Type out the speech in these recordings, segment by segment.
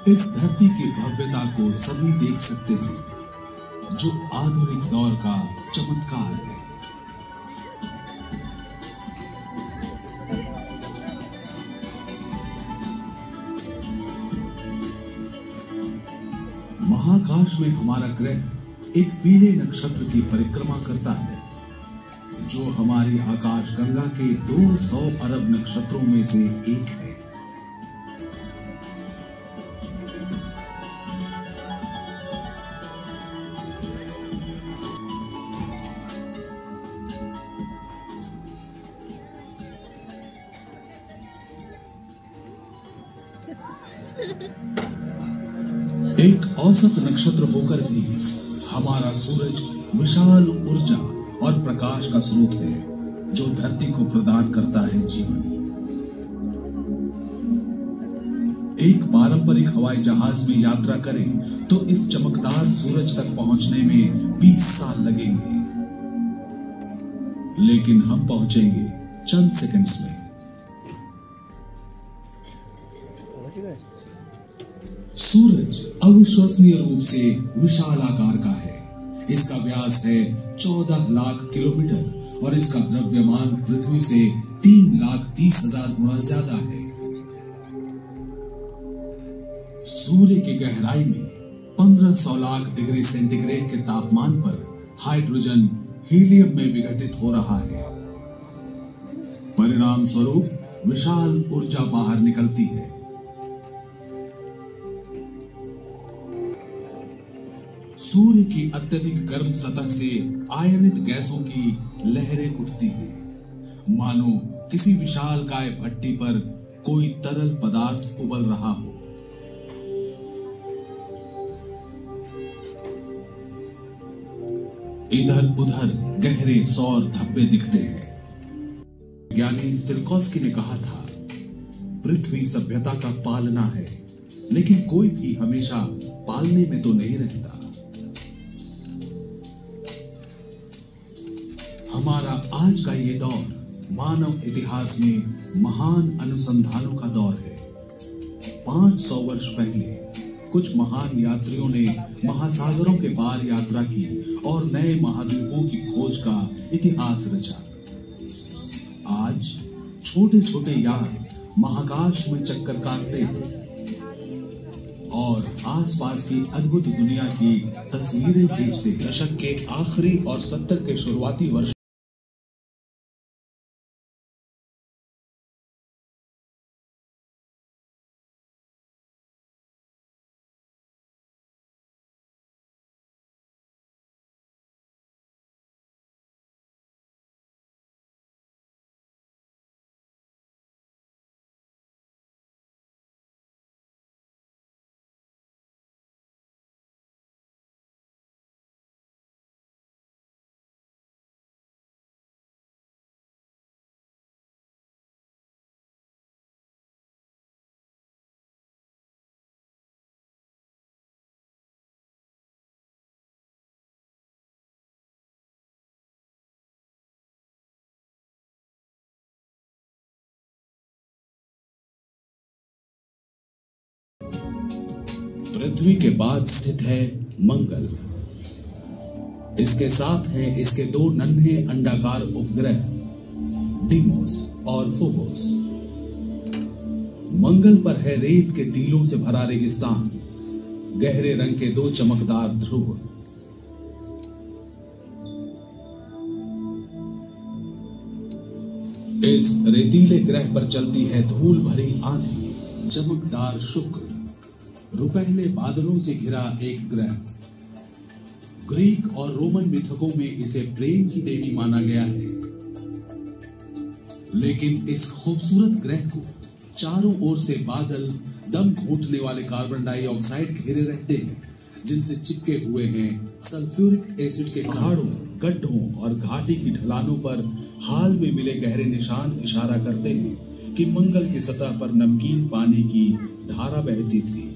इस धरती की भव्यता को सभी देख सकते हैं, जो आधुनिक दौर का चमत्कार है। महाकाश में हमारा ग्रह एक पीले नक्षत्र की परिक्रमा करता है, जो हमारी आकाश गंगा के 200 अरब नक्षत्रों में से एक है। एक औसत नक्षत्र होकर भी हमारा सूरज विशाल ऊर्जा और प्रकाश का स्रोत है, जो धरती को प्रदान करता है जीवन। एक पारंपरिक हवाई जहाज में यात्रा करें तो इस चमकदार सूरज तक पहुंचने में 20 साल लगेंगे, लेकिन हम पहुंचेंगे चंद सेकंड्स में। सूरज अविश्वसनीय रूप से विशाल आकार का है। इसका व्यास है 14 लाख किलोमीटर और इसका द्रव्यमान पृथ्वी से 3,30,000 गुना ज्यादा है। सूर्य की गहराई में 1500 लाख डिग्री सेंटीग्रेड के तापमान पर हाइड्रोजन हीलियम में विघटित हो रहा है। परिणाम स्वरूप विशाल ऊर्जा बाहर निकलती है। सूर्य की अत्यधिक गर्म सतह से आयनित गैसों की लहरें उठती हैं, मानो किसी विशालकाय भट्टी पर कोई तरल पदार्थ उबल रहा हो। इधर उधर गहरे सौर धब्बे दिखते हैं। ज्ञानी सिरकॉस्की ने कहा था, पृथ्वी सभ्यता का पालना है, लेकिन कोई भी हमेशा पालने में तो नहीं रहता। हमारा आज का ये दौर मानव इतिहास में महान अनुसंधानों का दौर है। 500 वर्ष पहले कुछ महान यात्रियों ने महासागरों के पार यात्रा की और नए महाद्वीपों की खोज का इतिहास रचा। आज छोटे छोटे यान महाकाश में चक्कर काटते हैं और आसपास की अद्भुत दुनिया की तस्वीरें खींचते हैं। दशक के आखिरी और 70 के शुरुआती वर्ष पृथ्वी के बाद स्थित है मंगल। इसके साथ हैं इसके 2 नन्हे अंडाकार उपग्रह डीमोस और फोबोस। मंगल पर है रेत के टीलों से भरा रेगिस्तान, गहरे रंग के 2 चमकदार ध्रुव। इस रेतीले ग्रह पर चलती है धूल भरी आंधी। चमकदार शुक्र रुपहले बादलों से घिरा एक ग्रह। ग्रीक और रोमन मिथकों में इसे प्रेम की देवी माना गया है, लेकिन इस खूबसूरत ग्रह को चारों ओर से बादल, दम घोंटने वाले कार्बन डाइऑक्साइड घेरे रहते हैं, जिनसे चिपके हुए हैं सल्फ्यूरिक एसिड के पहाड़ों, गड्ढों और घाटी की ढलानों पर हाल में मिले गहरे निशान इशारा करते हैं कि मंगल की सतह पर नमकीन पानी की धारा बहती थी।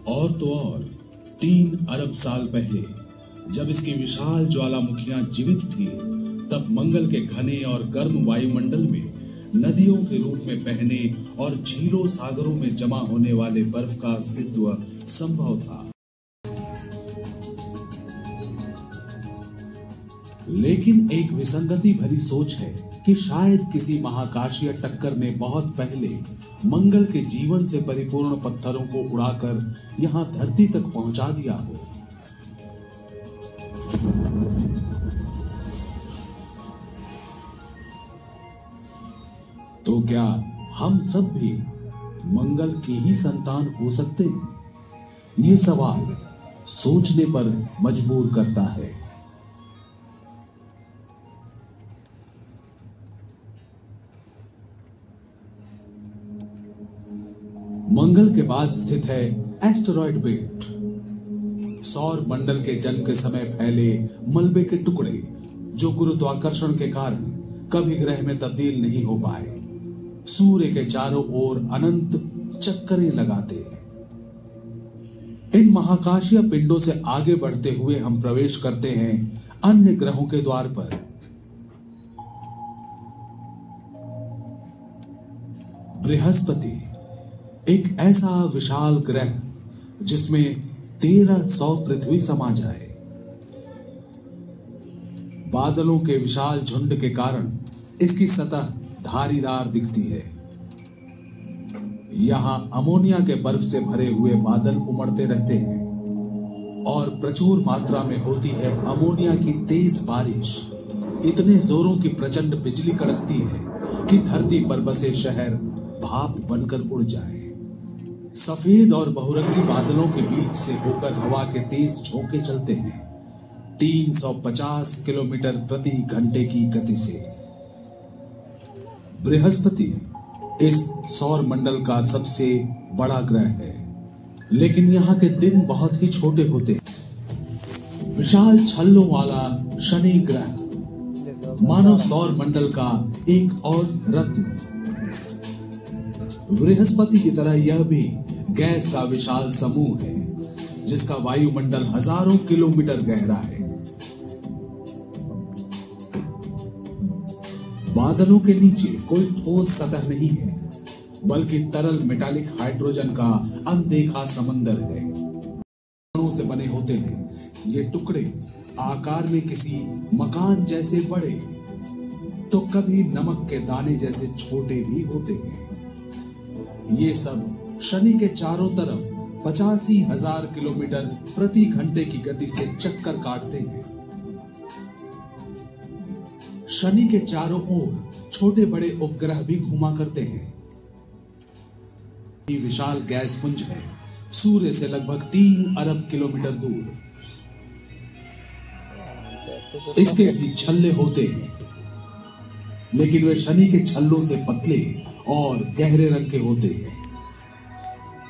और तो और 3 अरब साल पहले, जब इसकी विशाल ज्वालामुखियां जीवित थी, तब मंगल के घने और गर्म वायुमंडल में नदियों के रूप में बहने और झीलों सागरों में जमा होने वाले बर्फ का अस्तित्व संभव था। लेकिन एक विसंगति भरी सोच है कि शायद किसी महाकाशीय टक्कर ने बहुत पहले मंगल के जीवन से परिपूर्ण पत्थरों को उड़ाकर यहां धरती तक पहुंचा दिया हो। तो क्या हम सब भी मंगल के ही संतान हो सकते हैं? ये सवाल सोचने पर मजबूर करता है। मंगल के बाद स्थित है एस्टेरॉयड बेल्ट, सौर मंडल के जन्म के समय फैले मलबे के टुकड़े जो गुरुत्वाकर्षण के कारण कभी ग्रह में तब्दील नहीं हो पाए, सूर्य के चारों ओर अनंत चक्करें लगाते। इन महाकाशीय पिंडों से आगे बढ़ते हुए हम प्रवेश करते हैं अन्य ग्रहों के द्वार पर। बृहस्पति एक ऐसा विशाल ग्रह जिसमें 1300 पृथ्वी समा जाए। बादलों के विशाल झुंड के कारण इसकी सतह धारीदार दिखती है। यहां अमोनिया के बर्फ से भरे हुए बादल उमड़ते रहते हैं और प्रचुर मात्रा में होती है अमोनिया की तेज बारिश। इतने जोरों की प्रचंड बिजली कड़कती है कि धरती पर बसे शहर भाप बनकर उड़ जाए। सफेद और बहुरंगी बादलों के बीच से होकर हवा के तेज झोंके चलते हैं 350 किलोमीटर प्रति घंटे की गति से। बृहस्पति इस सौर मंडल का सबसे बड़ा ग्रह है, लेकिन यहाँ के दिन बहुत ही छोटे होते हैं। विशाल छल्लों वाला शनि ग्रह मानव सौर मंडल का एक और रत्न। बृहस्पति की तरह यह भी गैस का विशाल समूह है जिसका वायुमंडल हजारों किलोमीटर गहरा है। बादलों के नीचे कोई ठोस सतह नहीं है, बल्कि तरल मेटालिक हाइड्रोजन का अनदेखा समंदर है। कणों से बने होते हैं ये टुकड़े, आकार में किसी मकान जैसे बड़े तो कभी नमक के दाने जैसे छोटे भी होते हैं। ये सब शनि के चारों तरफ 85,000 किलोमीटर प्रति घंटे की गति से चक्कर काटते हैं। शनि के चारों ओर छोटे बड़े उपग्रह भी घुमा करते हैं। ये विशाल गैस पुंज है, सूर्य से लगभग 3 अरब किलोमीटर दूर। इसके भी छल्ले होते हैं, लेकिन वे शनि के छल्लों से पतले और गहरे रंग के होते हैं।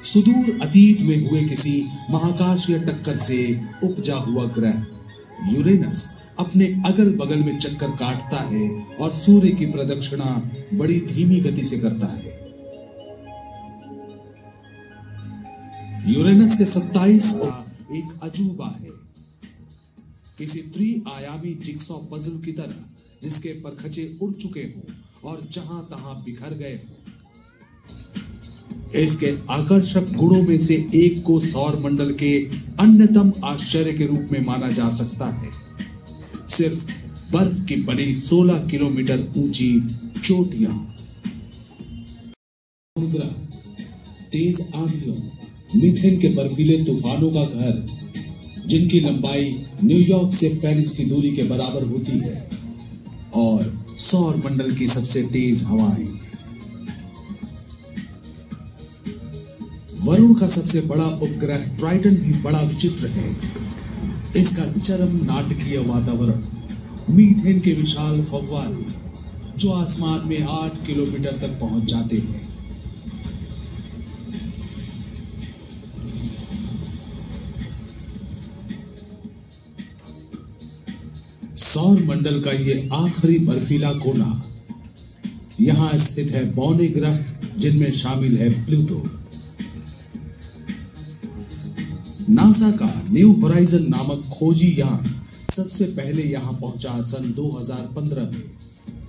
सुदूर अतीत में हुए किसी महाकाशीय टक्कर से उपजा हुआ ग्रह यूरेनस अपने अगल बगल में चक्कर काटता है और सूर्य की प्रदक्षिणा बड़ी धीमी गति से करता है। यूरेनस के 27 का एक अजूबा है, किसी त्रिआयामी जिगसॉ पजल की तरह जिसके परखचे उड़ चुके हों और जहां तहां बिखर गए हों। इसके आकर्षक गुणों में से एक को सौर मंडल के अन्यतम आश्चर्य के रूप में माना जा सकता है। सिर्फ बर्फ की बनी 16 किलोमीटर ऊंची चोटियां, समुद्र, तेज आंधियों, मीथेन के बर्फीले तूफानों का घर, जिनकी लंबाई न्यूयॉर्क से पेरिस की दूरी के बराबर होती है, और सौर मंडल की सबसे तेज हवाएं। वरुण का सबसे बड़ा उपग्रह ट्राइटन भी बड़ा विचित्र है। इसका चरम नाटकीय वातावरण, मीथेन के विशाल फव्वारे जो आसमान में 8 किलोमीटर तक पहुंच जाते हैं। सौर मंडल का ये आखिरी बर्फीला कोना, यहां स्थित है बौने ग्रह जिनमें शामिल है प्लूटो। नासा का न्यू होराइजन नामक खोजी यान सबसे पहले यहां पहुंचा सन 2015 में।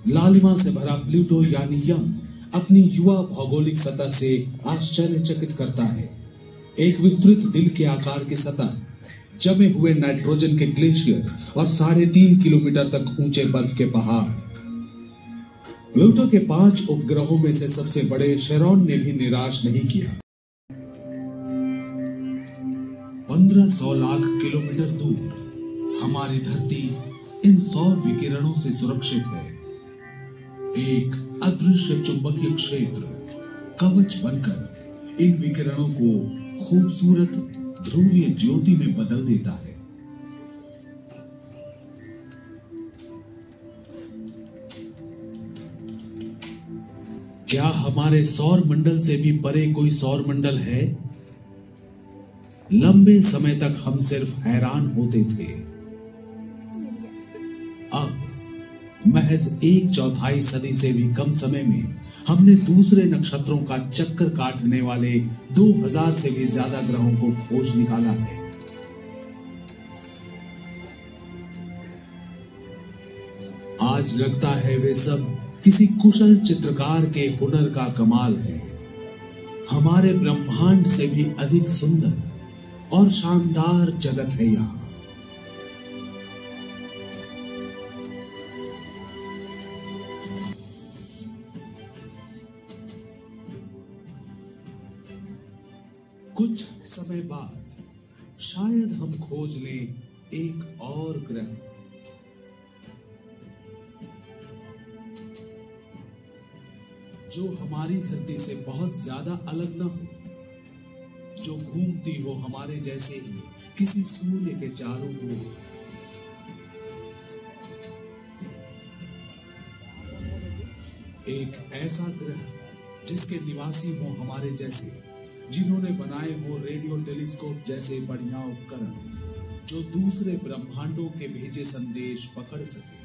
लालिमा से भरा प्लूटो यानी यंग अपनी युवा भौगोलिक सतह से आश्चर्यचकित करता है। एक विस्तृत दिल के आकार की सतह, जमे हुए नाइट्रोजन के ग्लेशियर और 3.5 किलोमीटर तक ऊंचे बर्फ के पहाड़। प्लूटो के 5 उपग्रहों में से सबसे बड़े शेरॉन ने भी निराश नहीं किया। 1500 लाख किलोमीटर दूर हमारी धरती इन सौर विकिरणों से सुरक्षित है। एक अदृश्य चुंबकीय क्षेत्र कवच बनकर इन विकिरणों को खूबसूरत ध्रुवीय ज्योति में बदल देता है। क्या हमारे सौर मंडल से भी परे कोई सौर मंडल है? लंबे समय तक हम सिर्फ हैरान होते थे। अब महज 1/4 सदी से भी कम समय में हमने दूसरे नक्षत्रों का चक्कर काटने वाले 2000 से भी ज्यादा ग्रहों को खोज निकाला है। आज लगता है वे सब किसी कुशल चित्रकार के हुनर का कमाल है। हमारे ब्रह्मांड से भी अधिक सुंदर और शानदार जगत है यहां। कुछ समय बाद शायद हम खोज लें एक और ग्रह, जो हमारी धरती से बहुत ज्यादा अलग न हो, जो घूमती हो हमारे जैसे ही किसी सूर्य के चारों ओर। एक ऐसा ग्रह जिसके निवासी हो हमारे जैसे, जिन्होंने बनाए हो रेडियो टेलीस्कोप जैसे बढ़िया उपकरण, जो दूसरे ब्रह्मांडों के भेजे संदेश पकड़ सके।